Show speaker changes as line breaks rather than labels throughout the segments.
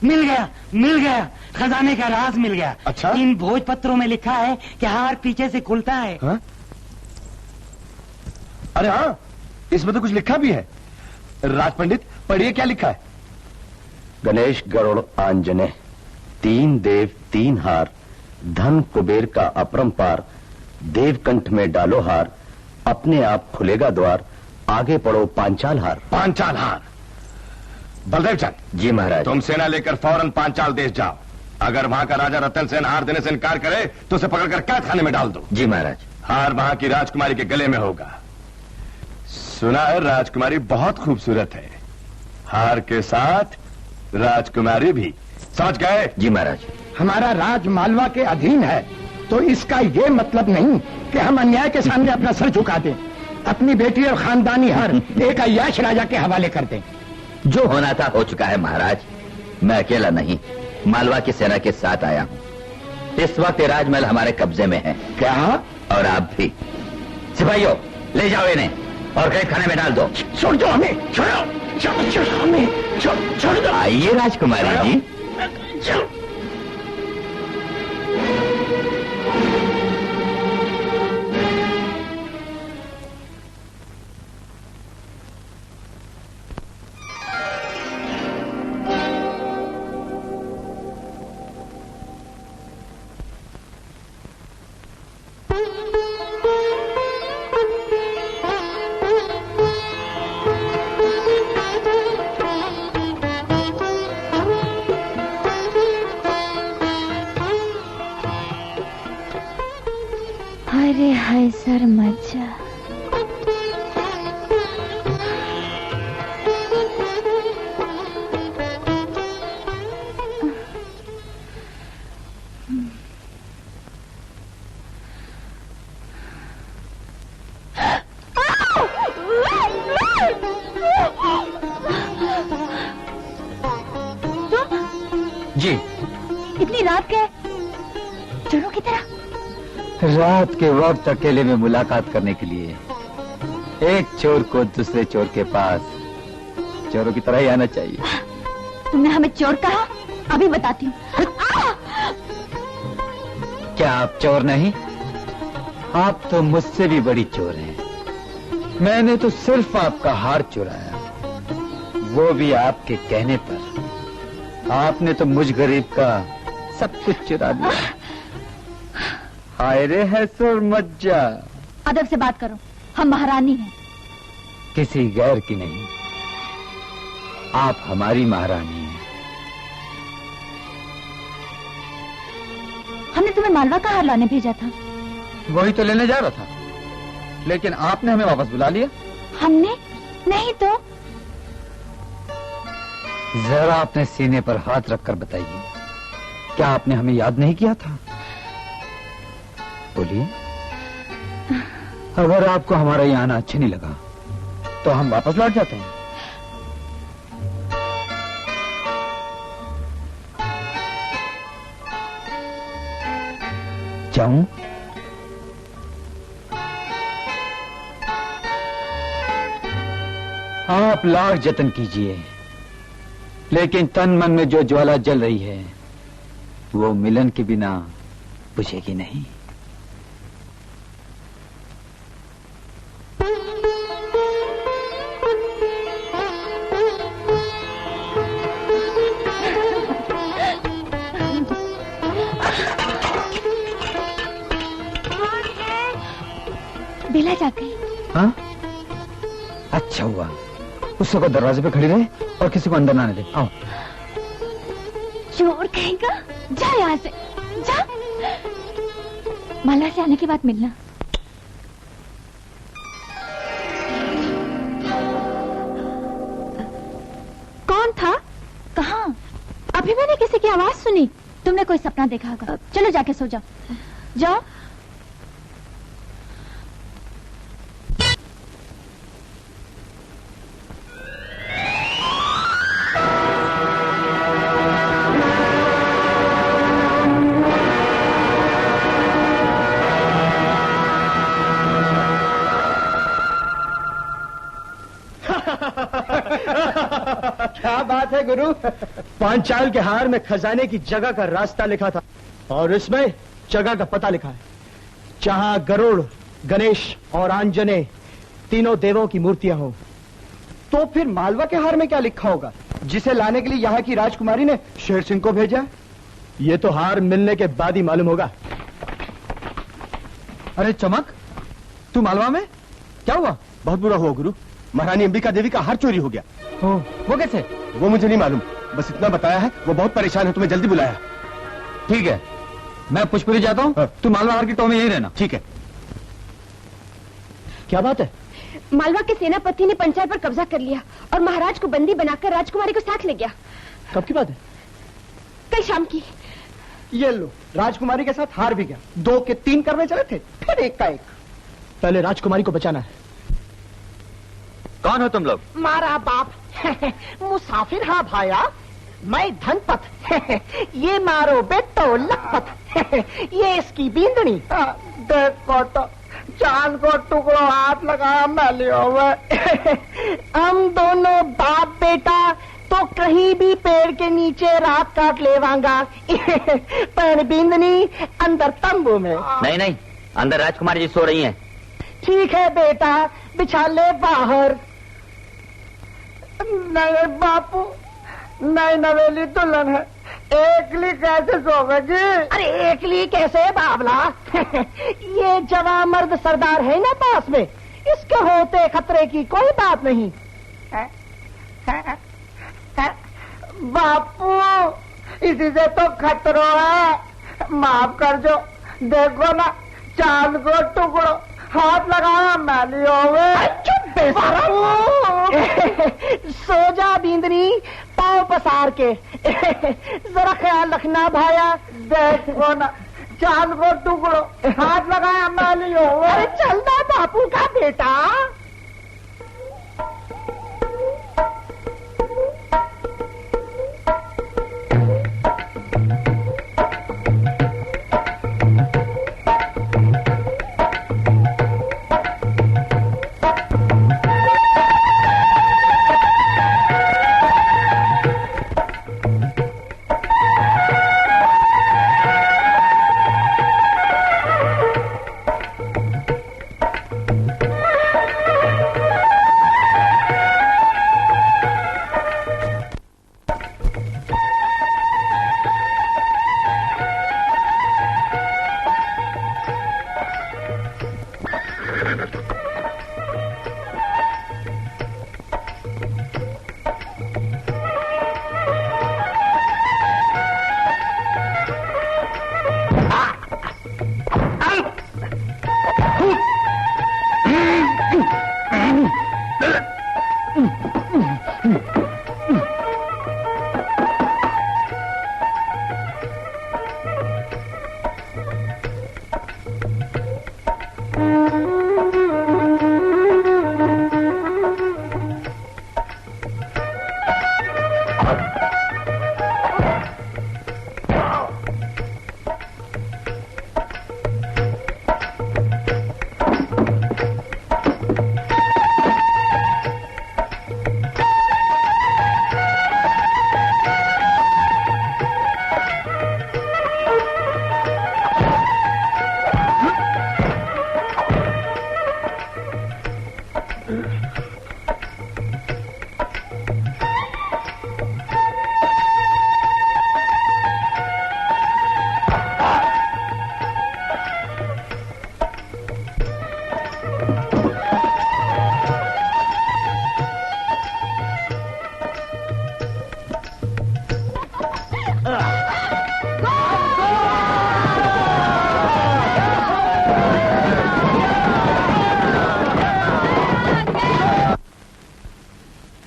मिल गया, मिल गया, खजाने का राज मिल गया।
अच्छा?
इन भोजपत्रों में लिखा है कि हार पीछे से खुलता है।
हाँ? अरे हाँ, इसमें तो कुछ लिखा भी है। राज पंडित, पढ़िए क्या लिखा है।
गणेश गरुड़ आंजने, 3 देव 3 हार, धन कुबेर का अपरंपार, देवकंठ में डालो हार, अपने आप खुलेगा द्वार, आगे पढ़ो पांचाल हार।
पांचाल हार। बलदेव चंद।
जी महाराज।
तुम सेना लेकर फौरन पांचाल देश जाओ। अगर वहां का राजा रतन सेन हार देने से इनकार करे तो उसे पकड़कर कैद खाने में डाल दो।
जी महाराज।
हार वहां की राजकुमारी के गले में होगा। सुना है राजकुमारी बहुत खूबसूरत है। हार के साथ राजकुमारी भी। समझ गए?
जी महाराज।
हमारा राज मालवा के अधीन है, तो इसका ये मतलब नहीं कि हम अन्याय के सामने अपना सर झुका दें, अपनी बेटी और खानदानी हर एक अय्याश राजा के हवाले कर दें।
जो होना था हो चुका है महाराज। मैं अकेला नहीं, मालवा की सेना के साथ आया हूँ। इस वक्त ये राजमहल हमारे कब्जे में है।
क्या?
और आप भी। सिपाहियों, ले जाओ इन्हें और कैद खाने में डाल दो।
छोड़ दो हमें, छोड़ो हमें, छोड़ दो।
आइए राजकुमारी जी।
अरे हाय सर मजा।
जी।
इतनी रात के चोरों की तरह?
रात के वक्त अकेले में मुलाकात करने के लिए एक चोर को दूसरे चोर के पास चोरों की तरह ही आना चाहिए।
तुमने हमें चोर कहा? अभी बताती हूँ।
क्या आप चोर नहीं? आप तो मुझसे भी बड़ी चोर हैं। मैंने तो सिर्फ आपका हार चुराया, वो भी आपके कहने पर। आपने तो मुझ गरीब का सब कुछ चुरा दिया। हाय रे है सुर मज्जा।
अदब से बात करो, हम महारानी हैं।
किसी गैर की नहीं, आप हमारी महारानी हैं।
हमने तुम्हें मालवा का हार लाने भेजा था।
वही तो लेने जा रहा था, लेकिन आपने हमें वापस बुला लिया।
हमने नहीं तो।
जरा अपने सीने पर हाथ रखकर बताइए, क्या आपने हमें याद नहीं किया था? बोलिए। अगर आपको हमारा यहाँ आना अच्छा नहीं लगा तो हम वापस लौट जाते हैं। जाऊं? आप लाख जतन कीजिए, लेकिन तन मन में जो ज्वाला जल रही है वो मिलन के बिना बुझेगी नहीं।
बेला जा गई।
हाँ? अच्छा हुआ, उससे को दरवाजे पे खड़ी रहे और किसी को अंदर ना आने दे। आओ।
चोर कहेगा, जा यहाँ से, जा। माला से आने के बाद मिलना। कौन था? कहाँ? अभी मैंने किसी की आवाज सुनी। तुमने कोई सपना देखा होगा। चलो जाके सो जाओ। जाओ।
क्या बात है गुरु। पांचाल के हार में खजाने की जगह का रास्ता लिखा था और इसमें जगह का पता लिखा है, जहां गरुड़, गणेश और आंजने तीनों देवों की मूर्तियां हो। तो फिर मालवा के हार में क्या लिखा होगा, जिसे लाने के लिए यहाँ की राजकुमारी ने शेर सिंह को भेजा? ये तो हार मिलने के बाद ही मालूम होगा।
अरे चमक, तू मालवा में? क्या हुआ?
बहुत बुरा हुआ गुरु, महारानी अंबिका देवी का हार चोरी हो गया।
वो कैसे?
वो मुझे नहीं मालूम, बस इतना बताया है वो बहुत परेशान है, तुम्हें जल्दी बुलाया।
ठीक है, मैं पुष्पपुरी जाता हूँ, तू मालवा हार की टो में यहीं रहना।
ठीक है।
क्या बात है?
मालवा के सेनापति ने पंचाल पर कब्जा कर लिया और महाराज को बंदी बनाकर राजकुमारी को साथ ले गया।
कब की बात है?
कल शाम की।
ये लो, राजकुमारी के साथ हार भी गया। 2 के 3 करने चले थे, फिर 1 का 1। पहले राजकुमारी को बचाना है।
कौन हो तुम लोग?
मारा बाप मुसाफिर हाँ भाया, मैं धनपत ये मारो बेटो लखपत ये इसकी बींदनी। देखो तो चांद को टुकड़ो हाथ लगाया मैं लियो हम दोनों बाप बेटा तो कहीं भी पेड़ के नीचे रात काट लेवांगा पर बिंदनी अंदर तंबू में।
नहीं नहीं, अंदर राजकुमारी जी सो रही हैं।
ठीक है बेटा, बिछा ले बाहर। नहीं बापू, नहीं नवेली दुल्हन है, एकली कैसे सोवेगी? अरे एकली कैसे बाबला ये जवान मर्द सरदार है ना पास में, इसके होते खतरे की कोई बात नहीं। बापू इसी से तो खतरो है, माफ कर जो। देखो ना चांद को टुकड़ो हाथ लगाया मैली हो। चुप सो जा बींदनी पाँव पसार के जरा ख्याल रखना भाया। देखो ना चांद को टुकड़ो हाथ लगाया मैली हो। अरे चलना बापू का बेटा।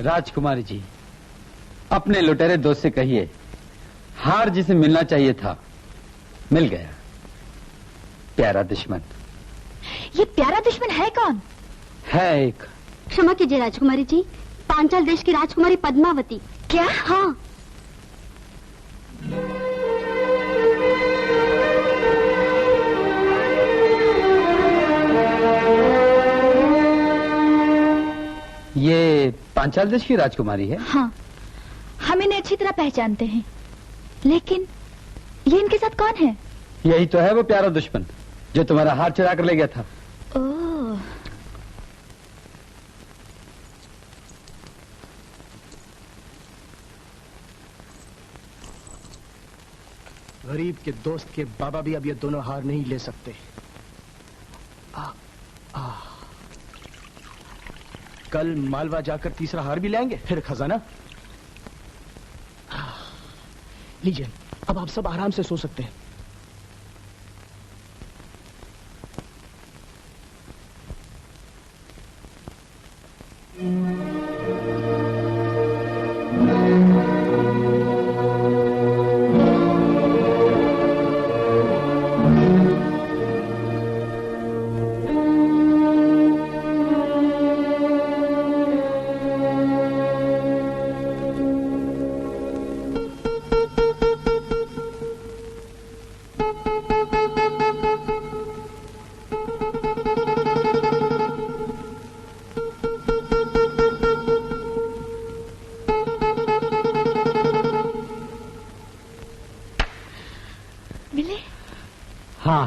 राजकुमारी जी, अपने लुटेरे दोस्त से कहिए हार जिसे मिलना चाहिए था मिल गया। प्यारा दुश्मन।
ये प्यारा दुश्मन है कौन?
है एक।
क्षमा कीजिए राजकुमारी जी, पांचाल देश की राजकुमारी पद्मावती। क्या? हाँ।
ये पांचाल देश की राजकुमारी है?
हाँ। हम इन्हें अच्छी तरह पहचानते हैं, लेकिन ये इनके साथ कौन है?
यही तो है वो प्यारा दुश्मन जो तुम्हारा हार चुरा कर ले गया था।
ओह,
गरीब के दोस्त के बाबा भी अब ये दोनों हार नहीं ले सकते। कल मालवा जाकर तीसरा हार भी लाएंगे, फिर खजाना। लीजिए, अब आप सब आराम से सो सकते हैं।
मिले?
हाँ,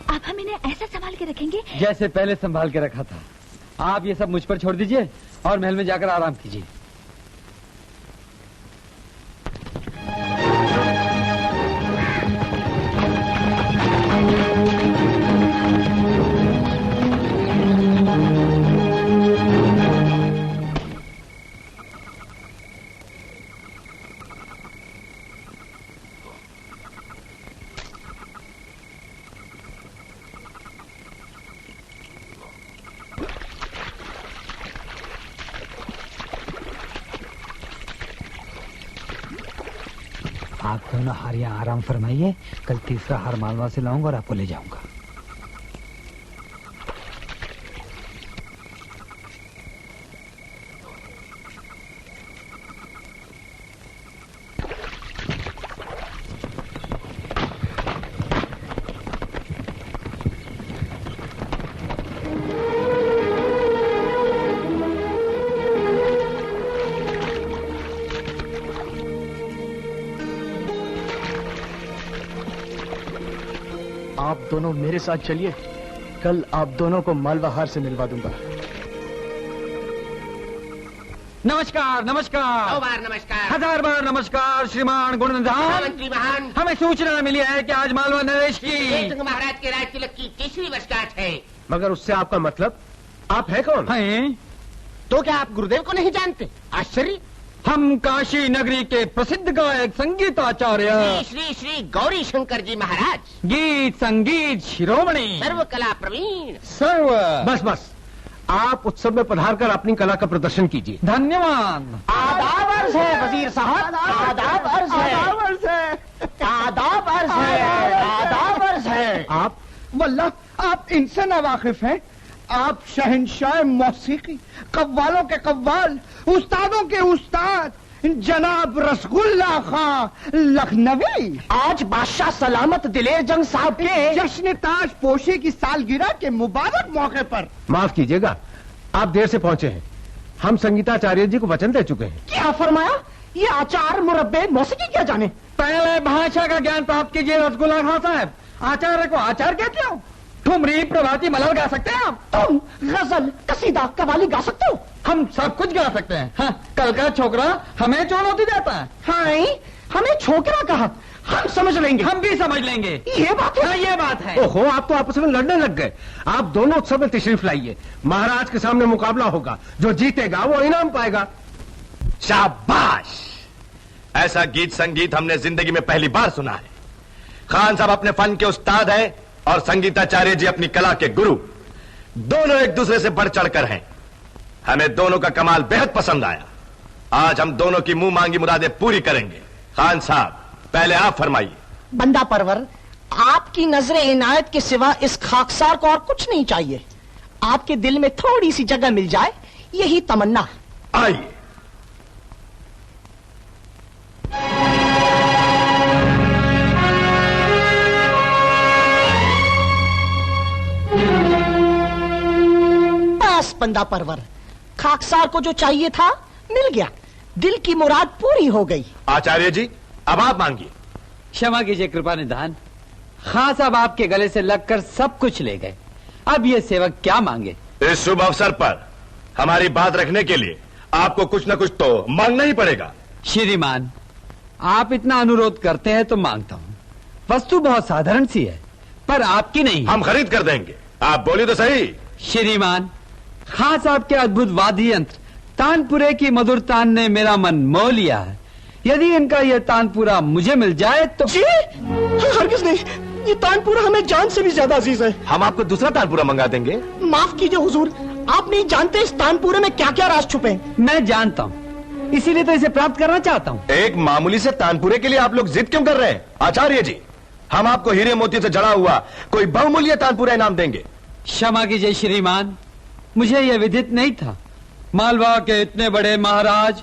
आप हम इन्हें ऐसा संभाल के रखेंगे
जैसे पहले संभाल के रखा था। आप ये सब मुझ पर छोड़ दीजिए और महल में जाकर आराम कीजिए। आप दोनों हार यहाँ आराम फरमाइए, कल तीसरा हार मालवा से लाऊंगा और आपको ले जाऊंगा।
आप दोनों मेरे साथ चलिए, कल आप दोनों को मालवा हार से मिलवा दूंगा।
नमस्कार नमस्कार,
100 बार नमस्कार।
1000 बार नमस्कार श्रीमान गुणनिधान।
मंत्री महान,
हमें सूचना मिली है कि आज मालवा नरेश की
जयसिंह महाराज के राज तिलक की 3री वर्षगांठ है।
मगर उससे आपका मतलब? आप है कौन?
हैं?
तो क्या आप गुरुदेव को नहीं जानते? आश्चर्य।
हम काशी नगरी के प्रसिद्ध गायक संगीताचार्य
श्री श्री श्री गौरी शंकर जी महाराज,
गीत संगीत शिरोमणि
सर्व कला प्रवीण।
सर्व।
बस बस, आप उत्सव में पधार कर अपनी कला का प्रदर्शन कीजिए।
धन्यवाद।
आदाब अर्ज है वजीर साहब, आदाब अर्ज है, आदाब अर्ज है, आदाब अर्ज है।
आप वल्लाह आप इनसे नावाकिफ हैं। आप शहंशाह मौसीकी, कव्वालों के कव्वाल, उस्तादों के उस्ताद जनाब रसगुल्ला खां लखनवी
आज बादशाह सलामत दिलेर जंग साहब के
जश्न ताज पोशी की सालगिरह के मुबारक मौके पर। माफ कीजिएगा, आप देर से पहुंचे हैं। हम संगीताचार्य जी को वचन दे चुके हैं।
क्या फरमाया? ये आचार मुरब्बे मौसीकी क्या जाने?
पहले भाषा का ज्ञान प्राप्त कीजिए रसगुल्ला खां साहब। आचार्य को आचार कहते हो? ठुमरी प्रभाती मलर गा सकते हैं आप?
तुम गजल कसीदा कवाली गा सकते हो?
हम सब कुछ गा सकते हैं। हाँ, कल का छोकरा हमें चुनौती देता है।
हाँ, हमें छोकरा कहा, हम समझ लेंगे।
हम भी समझ लेंगे।
ये बात है।
हाँ, ये बात है।
ओहो, आप तो आपस में लड़ने लग गए। आप दोनों उत्सव में तशरीफ लाइए। महाराज के सामने मुकाबला होगा, जो जीतेगा वो इनाम पाएगा।
शाबाश! ऐसा गीत संगीत हमने जिंदगी में पहली बार सुना है। खान साहब अपने फन के उस्ताद हैं और संगीताचार्य जी अपनी कला के गुरु। दोनों एक दूसरे से बढ़ चढ़कर हैं। हमें दोनों का कमाल बेहद पसंद आया। आज हम दोनों की मुंह मांगी मुरादें पूरी करेंगे। खान साहब, पहले आप फरमाइए।
बंदा परवर, आपकी नजरे इनायत के सिवा इस खाकसार को और कुछ नहीं चाहिए। आपके दिल में थोड़ी सी जगह मिल जाए, यही तमन्ना।
आइए।
बंदा परवर। खाकसार को जो चाहिए था मिल गया, दिल की मुराद पूरी हो गई।
आचार्य जी अब आप मांगिए।
क्षमा कीजिए कृपा निधान, खां साहब आपके गले से लगकर सब कुछ ले गए, अब ये सेवक क्या मांगे?
इस शुभ अवसर पर हमारी बात रखने के लिए आपको कुछ न कुछ तो मांगना ही पड़ेगा।
श्रीमान, आप इतना अनुरोध करते हैं तो मांगता हूँ। वस्तु बहुत साधारण सी है, पर आपकी नहीं।
हम खरीद कर देंगे, आप बोलिए तो सही।
श्रीमान, खां साहब के अद्भुत वाद्य यंत्र तानपुरे की मधुर तान ने मेरा मन मोह लिया है। यदि इनका यह तानपुरा मुझे मिल जाए तो।
जी हरगिज नहीं, ये तानपुरा हमें जान से भी ज्यादा अजीज है।
हम आपको दूसरा तानपुरा मंगा देंगे।
माफ कीजिए हुजूर, आप नहीं जानते इस तानपुरे में क्या क्या राज छुपे हैं।
मैं जानता हूँ, इसीलिए तो इसे प्राप्त करना चाहता हूँ।
एक मामूली से तानपुरे के लिए आप लोग जिद क्यों कर रहे हैं? आचार्य जी, हम आपको हीरे मोती से जड़ा हुआ कोई बहुमूल्य तानपुरा इनाम देंगे।
क्षमा कीजिए श्रीमान, मुझे यह विदित नहीं था। मालवा के इतने बड़े महाराज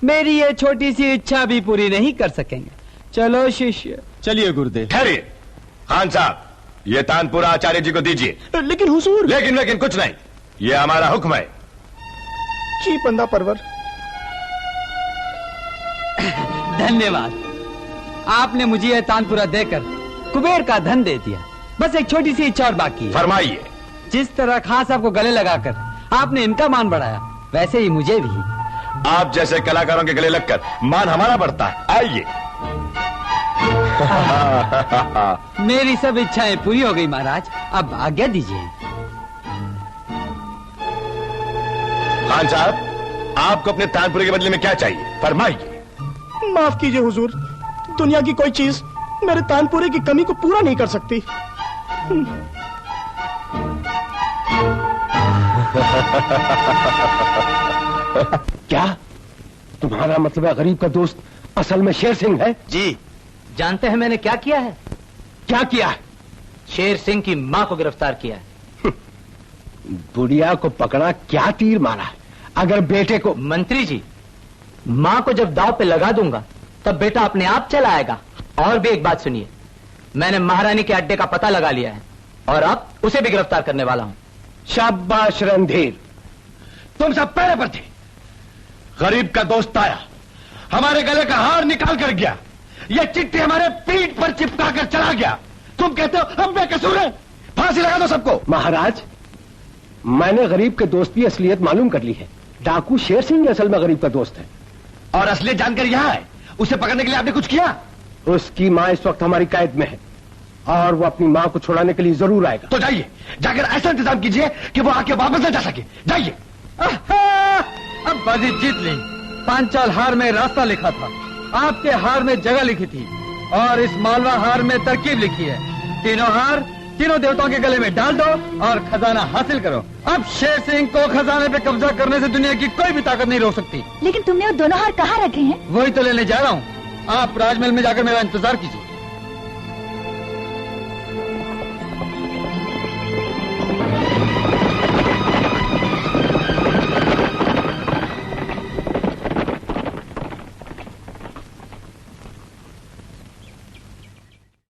मेरी ये छोटी सी इच्छा भी पूरी नहीं कर सकेंगे। चलो शिष्य।
चलिए गुरुदेव।
ठहरिए खान साहब, ये तानपुरा आचार्य जी को दीजिए।
लेकिन हुजूर।
लेकिन कुछ नहीं, ये हमारा हुक्म है।
जी बंदा परवर।
धन्यवाद, आपने मुझे यह तानपुरा देकर कुबेर का धन दे दिया। बस एक छोटी सी इच्छा और बाकी है।
फरमाइए।
जिस तरह खां साहब को गले लगाकर आपने इनका मान बढ़ाया, वैसे ही मुझे भी।
आप जैसे कलाकारों के गले लगकर मान हमारा बढ़ता है। आइए।
मेरी सब इच्छाएं पूरी हो गई महाराज, अब आज्ञा दीजिए।
खान साहब, आपको अपने तानपुरे के बदले में क्या चाहिए, फरमाइए।
माफ कीजिए हुजूर, दुनिया की कोई चीज मेरे तानपुरे की कमी को पूरा नहीं कर सकती।
क्या तुम्हारा मतलब है गरीब का दोस्त असल में शेर सिंह है?
जी, जानते हैं मैंने क्या किया है?
क्या किया है?
शेर सिंह की मां को गिरफ्तार किया है।
बुढ़िया को पकड़ा, क्या तीर मारा है? अगर बेटे को।
मंत्री जी, मां को जब दाव पे लगा दूंगा तब बेटा अपने आप चला आएगा। और भी एक बात सुनिए, मैंने महारानी के अड्डे का पता लगा लिया है और अब उसे भी गिरफ्तार करने वाला हूं।
शाबाश रणधीर,
तुम सब पहले पर थे। गरीब का दोस्त आया, हमारे गले का हार निकाल कर गया, ये चिट्ठी हमारे पीठ पर चिपका कर चला गया। तुम कहते हो हम बेकसूर हैं? फांसी लगा दो सबको।
महाराज, मैंने गरीब के दोस्त की असलियत मालूम कर ली है। डाकू शेर सिंह असल में गरीब का दोस्त है।
और असलियत जानकर यहां है, उसे पकड़ने के लिए आपने कुछ किया?
उसकी मां इस वक्त हमारी कैद में है और वो अपनी मां को छुड़ाने के लिए जरूर आएगा।
तो जाइए, जाकर ऐसा इंतजाम कीजिए कि वो आके वापस न जा सके। जाइए।
अब बाजी जीत ली। पांचाल हार में रास्ता लिखा था, आपके हार में जगह लिखी थी और इस मालवा हार में तरकीब लिखी है। तीनों हार तीनों देवताओं के गले में डाल दो और खजाना हासिल करो। अब शेर सिंह को खजाने पे कब्जा करने से दुनिया की कोई भी ताकत नहीं रोक सकती।
लेकिन तुमने वो दोनों हार कहाँ रखे हैं?
वही तो लेने जा रहा हूँ। आप राजमहल में जाकर मेरा इंतजार कीजिए।